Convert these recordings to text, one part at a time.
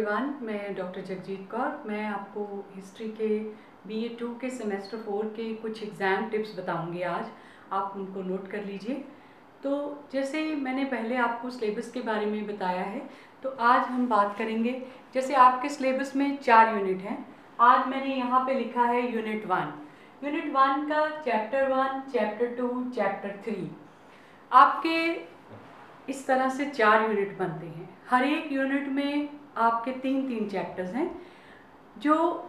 Everyone, मैं doctor Jagjit Kaur. मैं आपको हिस्ट्री के BA 2 के सेमेस्टर 4 के कुछ एग्ज़ाम टिप्स बताऊंगी आज। आप उनको नोट कर लीजिए। तो जैसे मैंने पहले आपको सिलेबस के बारे में बताया है, तो आज हम बात करेंगे। जैसे आपके सिलेबस में 4 यूनिट हैं। आज मैंने यहाँ पे लिखा है यूनिट 1। यूनिट 1 का चैप्टर 1, चैप्टर 2, चैप्टर 3 आपके इस तरह से 4 यूनिट बनते हैं। हर एक यूनिट में आपके 3-3 चैप्टर्स हैं, जो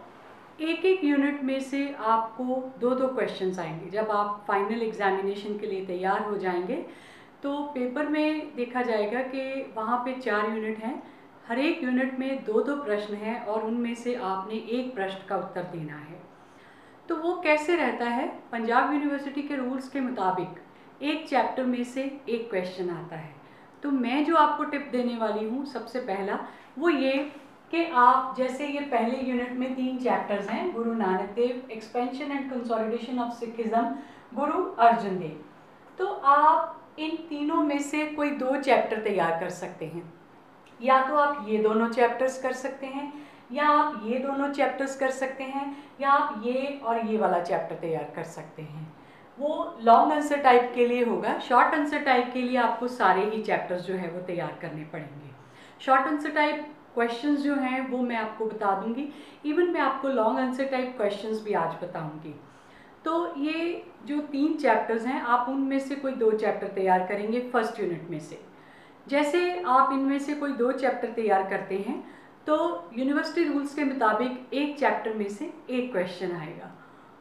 एक एक यूनिट में से आपको 2-2 क्वेश्चंस आएंगे। जब आप फाइनल एग्जामिनेशन के लिए तैयार हो जाएंगे तो पेपर में देखा जाएगा कि वहाँ पे 4 यूनिट हैं। हर एक यूनिट में 2-2 प्रश्न हैं और उनमें से आपने एक प्रश्न का उत्तर देना है। तो वो कैसे रहता है? पंजाब यूनिवर्सिटी के रूल्स के मुताबिक एक चैप्टर में से एक क्वेश्चन आता है। तो मैं जो आपको टिप देने वाली हूँ, सबसे पहला वो ये कि आप जैसे ये पहले यूनिट में 3 चैप्टर्स हैं, Guru Nanak Dev, expansion and consolidation of Sikhism, Guru Arjun देव। तो आप इन तीनों में से कोई 2 चैप्टर तैयार कर सकते हैं। या तो आप ये दोनों चैप्टर्स कर सकते हैं, या आप ये दोनों चैप्टर्स कर सकते हैं, या आप ये और ये वाला चैप्टर तैयार कर सकते हैं। वो लॉन्ग आंसर टाइप के लिए होगा। शॉर्ट आंसर टाइप के लिए आपको सारे ही चैप्टर्स जो है वो तैयार करने पड़ेंगे। शॉर्ट आंसर टाइप क्वेश्चंस जो हैं वो मैं आपको बता दूंगी। इवन मैं आपको लॉन्ग आंसर टाइप क्वेश्चंस भी आज बताऊंगी। तो ये जो 3 चैप्टर्स हैं, आप उनमें से कोई 2 चैप्टर तैयार करेंगे फर्स्ट यूनिट में से। जैसे आप इनमें से कोई 2 चैप्टर तैयार करते हैं तो यूनिवर्सिटी रूल्स के मुताबिक एक चैप्टर में से एक क्वेश्चन आएगा।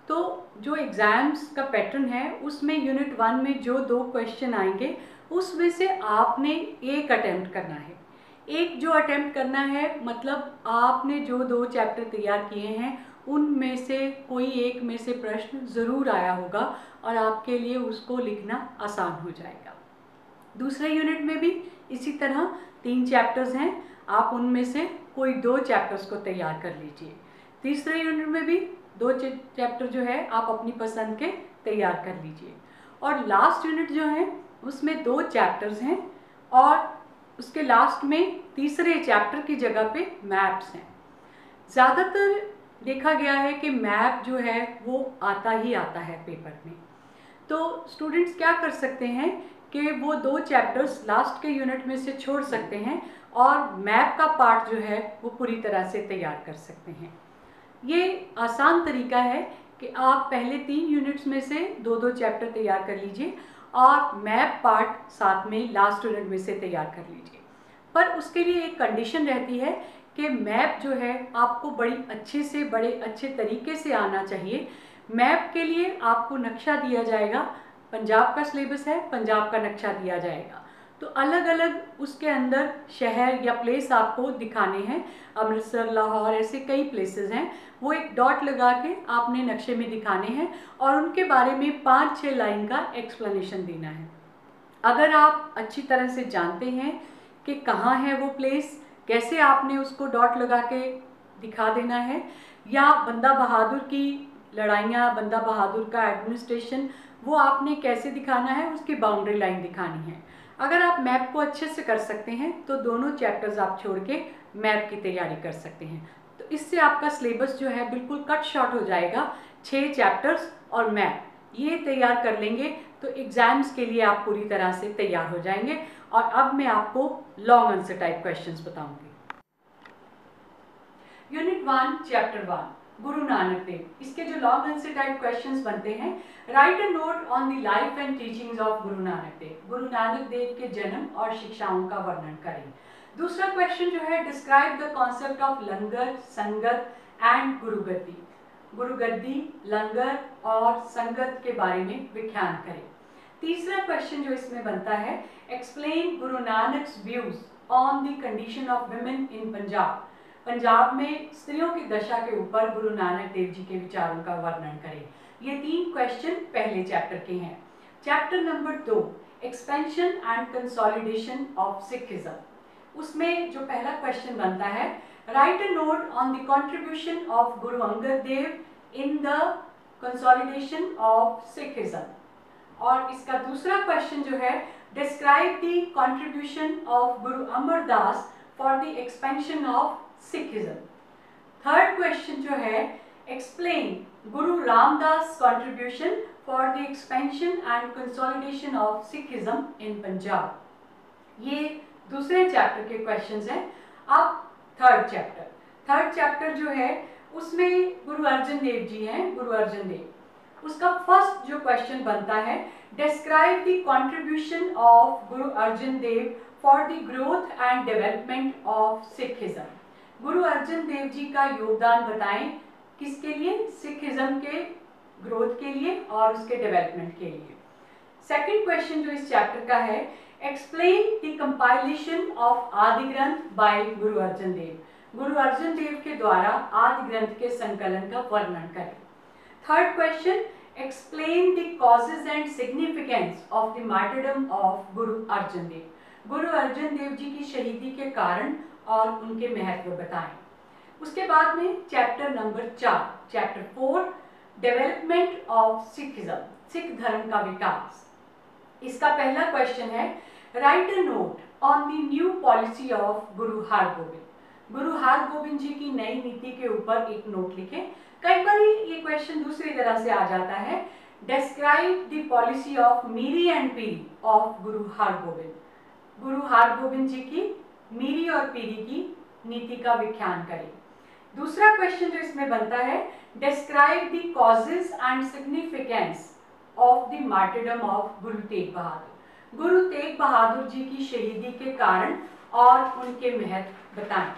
तो जो एग्ज़ाम्स का पैटर्न है उसमें यूनिट 1 में जो 2 क्वेश्चन आएंगे उसमें से आपने एक अटेम्प्ट करना है। एक जो अटेम्प्ट करना है मतलब आपने जो 2 चैप्टर तैयार किए हैं उनमें से कोई एक में से प्रश्न ज़रूर आया होगा और आपके लिए उसको लिखना आसान हो जाएगा। दूसरे यूनिट में भी इसी तरह 3 चैप्टर्स हैं, आप उनमें से कोई 2 चैप्टर्स को तैयार कर लीजिए। तीसरे यूनिट में भी 2 चैप्टर जो है आप अपनी पसंद के तैयार कर लीजिए। और लास्ट यूनिट जो है उसमें 2 चैप्टर्स हैं और उसके लास्ट में तीसरे चैप्टर की जगह पे मैप्स हैं। ज़्यादातर देखा गया है कि मैप जो है वो आता ही आता है पेपर में। तो स्टूडेंट्स क्या कर सकते हैं कि वो 2 चैप्टर्स लास्ट के यूनिट में से छोड़ सकते हैं और मैप का पार्ट जो है वो पूरी तरह से तैयार कर सकते हैं। ये आसान तरीका है कि आप पहले 3 यूनिट्स में से 2-2 चैप्टर तैयार कर लीजिए और मैप पार्ट साथ में लास्ट यूनिट में से तैयार कर लीजिए। पर उसके लिए एक कंडीशन रहती है कि मैप जो है आपको बड़े अच्छे तरीके से आना चाहिए। मैप के लिए आपको नक्शा दिया जाएगा। पंजाब का सिलेबस है, पंजाब का नक्शा दिया जाएगा। तो अलग अलग उसके अंदर शहर या प्लेस आपको दिखाने हैं। अमृतसर, लाहौर, ऐसे कई प्लेसेस हैं। वो एक डॉट लगा के आपने नक्शे में दिखाने हैं और उनके बारे में 5-6 लाइन का एक्सप्लेनेशन देना है। अगर आप अच्छी तरह से जानते हैं कि कहाँ है वो प्लेस, कैसे आपने उसको डॉट लगा के दिखा देना है, या बंदा बहादुर की लड़ाइयाँ, बंदा बहादुर का एडमिनिस्ट्रेशन, वो आपने कैसे दिखाना है, उसकी बाउंड्री लाइन दिखानी है। अगर आप मैप को अच्छे से कर सकते हैं तो दोनों चैप्टर्स आप छोड़ के मैप की तैयारी कर सकते हैं। तो इससे आपका सिलेबस जो है बिल्कुल कट शॉर्ट हो जाएगा। 6 चैप्टर्स और मैप ये तैयार कर लेंगे तो एग्जाम्स के लिए आप पूरी तरह से तैयार हो जाएंगे। और अब मैं आपको लॉन्ग आंसर टाइप क्वेश्चंस बताऊंगी। यूनिट 1 चैप्टर 1 गुरु नानक देव, इसके जो लॉन्ग आंसर टाइप क्वेश्चंस बनते हैं, right a note on the life and teachings of गुरु नानक देव। गुरु नानक देव के जन्म और शिक्षाओं का वर्णन करें। दूसरा क्वेश्चन जो है, डिस्क्राइब द कॉन्सेप्ट ऑफ लंगर, संगत एंड गुरुगद्दी। गुरुगद्दी, लंगर और संगत के बारे में व्याख्यान करें। तीसरा क्वेश्चन जो इसमें बनता है, explain Guru Nanak's views on the condition of women in Punjab. Punjab में स्त्रियों की दशा के ऊपर गुरु नानक देव जी के विचारों का वर्णन करें। ये 3 क्वेश्चन पहले चैप्टर के हैं। Chapter number 2, expansion and consolidation of Sikhism, उसमें जो पहला क्वेश्चन बनता है, write a note on the contribution of Guru Angad Dev in the consolidation of Sikhism. और इसका दूसरा क्वेश्चन जो है, describe the contribution of Guru Amardas for the expansion of Sikhism. Third question जो है, explain Guru Ramdas contribution for the expansion and consolidation of Sikhism in Punjab. ये दूसरे chapter के क्वेश्चंस हैं। अब थर्ड चैप्टर जो है उसमें गुरु अर्जन देव जी हैं, गुरु अर्जन देव। उसका फर्स्ट जो क्वेश्चन बनता है, describe the contribution of Guru Arjan Dev for the growth and development of Sikhism. Guru Arjan Dev ji का योगदान बताएं, किसके लिए? सिखिज्म के ग्रोथ के लिए और उसके डेवलपमेंट के लिए। सेकंड क्वेश्चन जो इस चैप्टर का है, एक्सप्लेन द कंपाइलेशन ऑफ आदि ग्रंथ बाय गुरु अर्जन देव। गुरु अर्जन देव के द्वारा आदि ग्रंथ के संकलन का वर्णन करें। Third question, explain the causes and significance of the martyrdom of Guru Arjan देव। गुरु अर्जन देव जी की शहीदी के कारण और उनके महत्व बताएं। उसके बाद में chapter number 4, chapter 4, development of Sikhism, Sikh धर्म का विकास। इसका पहला क्वेश्चन है, write a note on the new policy of Guru Hargobind. गुरु हरगोबिंद जी की नई नीति के ऊपर एक नोट लिखें। कई बार ये क्वेश्चन दूसरी तरह से आ जाता है, describe the policy of Miri and Piri of Guru Hargobind. गुरु हरगोबिंद जी की मीरी और पीरी की नीति का व्याख्यान करें। दूसरा क्वेश्चन जो इसमें बनता है, describe the causes and significance of the martyrdom of Guru Tegh Bahadur. Guru Tegh Bahadur ji की शहीदी के कारण और उनके महत्व बताएं।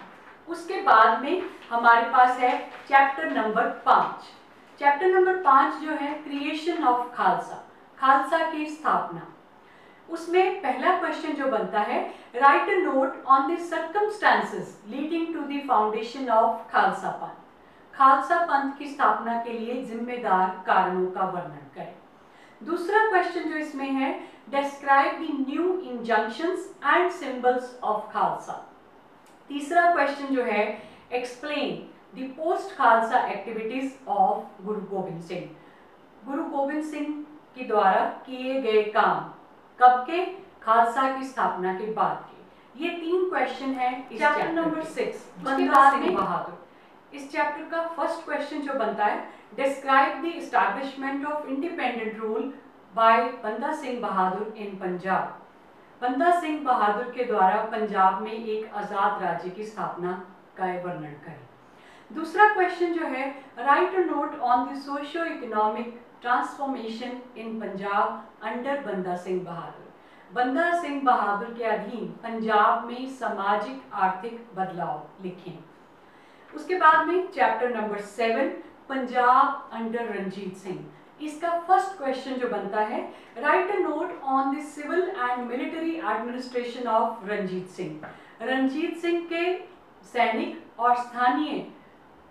उसके बाद में हमारे पास है चैप्टर नंबर 5। चैप्टर नंबर 5 जो है, क्रिएशन ऑफ खालसा, खालसा की स्थापना। उसमें पहला क्वेश्चन जो बनता है, write a note on the circumstances leading to the foundation of Khalsa Panth. Khalsa पंथ की स्थापना के लिए जिम्मेदार कारणों का वर्णन करें। दूसरा क्वेश्चन जो इसमें है, describe the new injunctions and symbols of Khalsa. तीसरा क्वेश्चन जो है, explain the post Khalsa activities of Guru Gobind Singh. गुरु गोबिंद सिंह के द्वारा किए गए काम कब के? खालसा की स्थापना के बाद के। ये 3 क्वेश्चन है इस चैप्टर नंबर 6, बंदा सिंह बहादुर। इस चैप्टर का फर्स्ट क्वेश्चन जो बनता है, describe the establishment of independent rule by बंदा सिंह बहादुर इन पंजाब। बंदा सिंह बहादुर के द्वारा पंजाब में एक आज़ाद राज्य की स्थापना का वर्णन करें। दूसरा क्वेश्चन जो है, write a note on the socio economic transformation in Punjab under बंदा सिंह बहादुर। बंदा सिंह बहादुर के अधीन पंजाब में सामाजिक आर्थिक बदलाव लिखें। उसके बाद में chapter number 7, Punjab under Ranjit Singh. इसका फर्स्ट क्वेश्चन जो बनता है, write a note on the civil and military administration of Ranjit Singh. Ranjit Singh के सैनिक और स्थानीय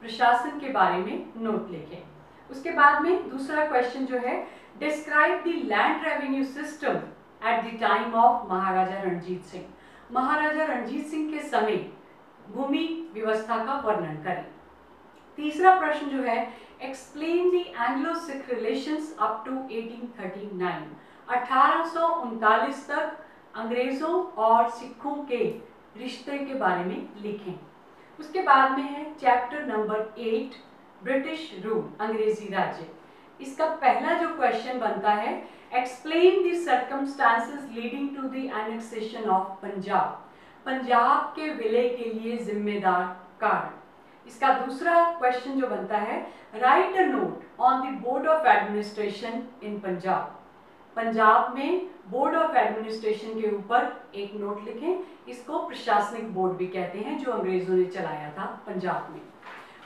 प्रशासन के बारे में नोट लिखें। उसके बाद में दूसरा क्वेश्चन जो है, describe the land revenue system at the time of Maharaja Ranjit Singh. Maharaja Ranjit Singh के समय भूमि व्यवस्था का वर्णन करें। तीसरा प्रश्न जो है, explain the Anglo Sikh relations up to 1839। 1839 तक अंग्रेजों और सिखों के रिश्ते के बारे में लिखें। उसके बाद में है चैप्टर नंबर 8, ब्रिटिश रूल, अंग्रेजी राज्य। इसका पहला जो क्वेश्चन बनता है, explain the circumstances leading to the annexation of Punjab. Punjab के विलय के लिए जिम्मेदार कारण। इसका दूसरा क्वेश्चन जो बनता है, write a note on the board of administration in Punjab. Punjab में बोर्ड ऑफ एडमिनिस्ट्रेशन के ऊपर एक नोट लिखें। इसको प्रशासनिक बोर्ड भी कहते हैं, जो अंग्रेजों ने चलाया था पंजाब में।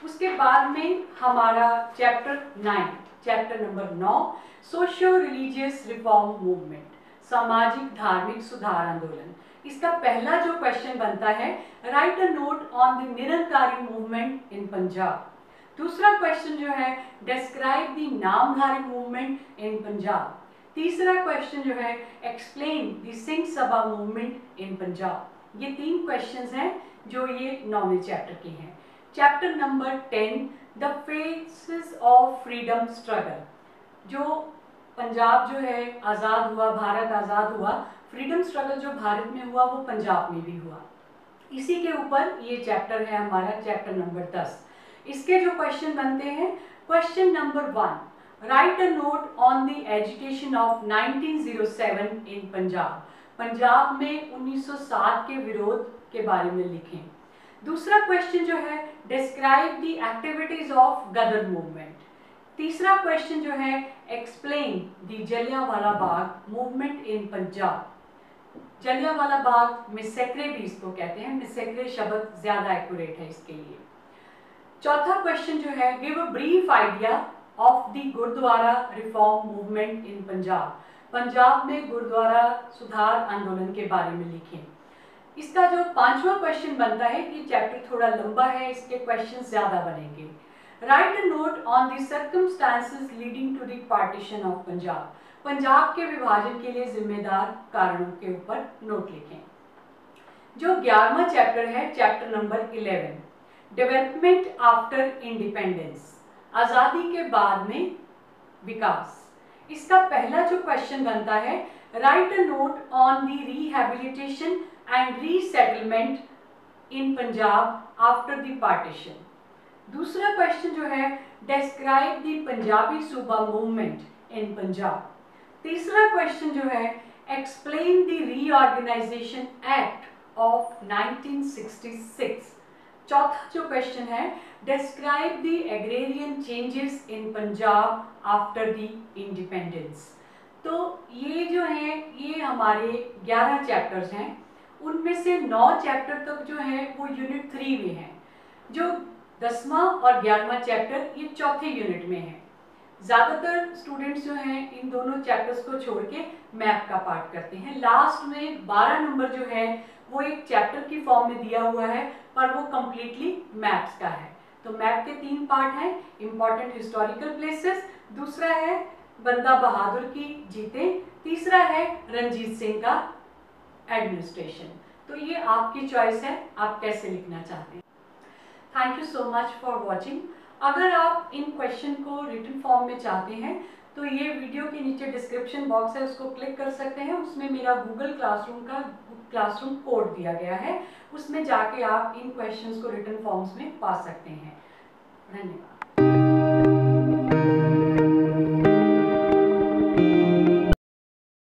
उसके बाद में हमारा chapter 9, chapter number 9, socio religious reform movement, सामाजिक धार्मिक सुधार आंदोलन। इसका पहला जो क्वेश्चन बनता है, write a note on the Nirankari movement in Punjab. दूसरा क्वेश्चन जो है, describe the Namdhari movement in Punjab. तीसरा क्वेश्चन जो है, explain the Singh Sabha movement in Punjab. ये 3 क्वेश्चंस हैं जो ये 9वें चैप्टर के हैं। Chapter number 10, the faces of freedom struggle. जो पंजाब जो है आज़ाद हुआ, भारत आज़ाद हुआ, फ्रीडम स्ट्रगल जो भारत में हुआ वो पंजाब में भी हुआ। इसी के ऊपर ये चैप्टर है हमारा, चैप्टर नंबर 10। इसके जो क्वेश्चन बनते हैं, question number 1, right a note on the agitation of 1907 इन पंजाब। पंजाब में 1907 के विरोध के बारे में लिखें। दूसरा क्वेश्चन जो है, describe the activities of Ghadar movement. तीसरा क्वेश्चन जो है, explain the Jallianwala Bagh movement in Punjab. Jallianwala Bagh massacre भी इसको कहते हैं, मिसैक्रे शब्द ज्यादा एक्यूरेट है इसके लिए। चौथा क्वेश्चन जो है, give a brief idea of the gurdwara reform movement in Punjab. Punjab में गुरुद्वारा सुधार आंदोलन के बारे में लिखें। इसका जो पांचवा क्वेश्चन बनता है, ये चैप्टर थोड़ा लंबा है, इसके क्वेश्चन ज्यादा बनेंगे। Write a note on the circumstances leading to the partition of Punjab. Punjab के विभाजन के लिए जिम्मेदार कारणों के ऊपर नोट लिखें। जो 11वां चैप्टर है, chapter number 11, development after independence, आजादी के बाद में विकास। इसका पहला जो क्वेश्चन बनता है, write a note on the rehabilitation and resettlement in Punjab after the partition. दूसरा क्वेश्चन जो है, डिस्क्राइब द पंजाबी सूबा मूवमेंट इन पंजाब। तीसरा क्वेश्चन जो है, explain the reorganisation act of 1966। चौथा जो क्वेश्चन है, describe the agrarian changes in Punjab after the independence. तो ये जो है, ये हमारे 11 चैप्टर्स हैं। उनमें से 9 चैप्टर तक जो है वो यूनिट 3 में है। जो 10वां और 11वां चैप्टर ये चौथे यूनिट में है। ज़्यादातर स्टूडेंट्स जो हैं इन दोनों चैप्टर्स को छोड़ के मैथ का पार्ट करते हैं। लास्ट में 12 नंबर जो है वो एक चैप्टर की फॉर्म में दिया हुआ है, पर वो कम्प्लीटली मैथ्स का है। तो मैथ के 3 पार्ट हैं, इम्पॉर्टेंट हिस्टोरिकल प्लेसेस, दूसरा है बंदा बहादुर की जीतें, तीसरा है रंजीत सिंह का एडमिनिस्ट्रेशन। तो ये आपकी चॉइस है, आप कैसे लिखना चाहते हैं। Thank you so much for watching. अगर आप इन क्वेश्चन को रिटन फॉर्म में चाहते हैं तो ये वीडियो के नीचे डिस्क्रिप्शन बॉक्स है, उसको क्लिक कर सकते हैं। उसमें मेरा गूगल क्लासरूम का क्लासरूम कोड दिया गया है, उसमें जाके आप इन क्वेश्चंस को रिटन फॉर्म्स में पा सकते हैं। धन्यवाद।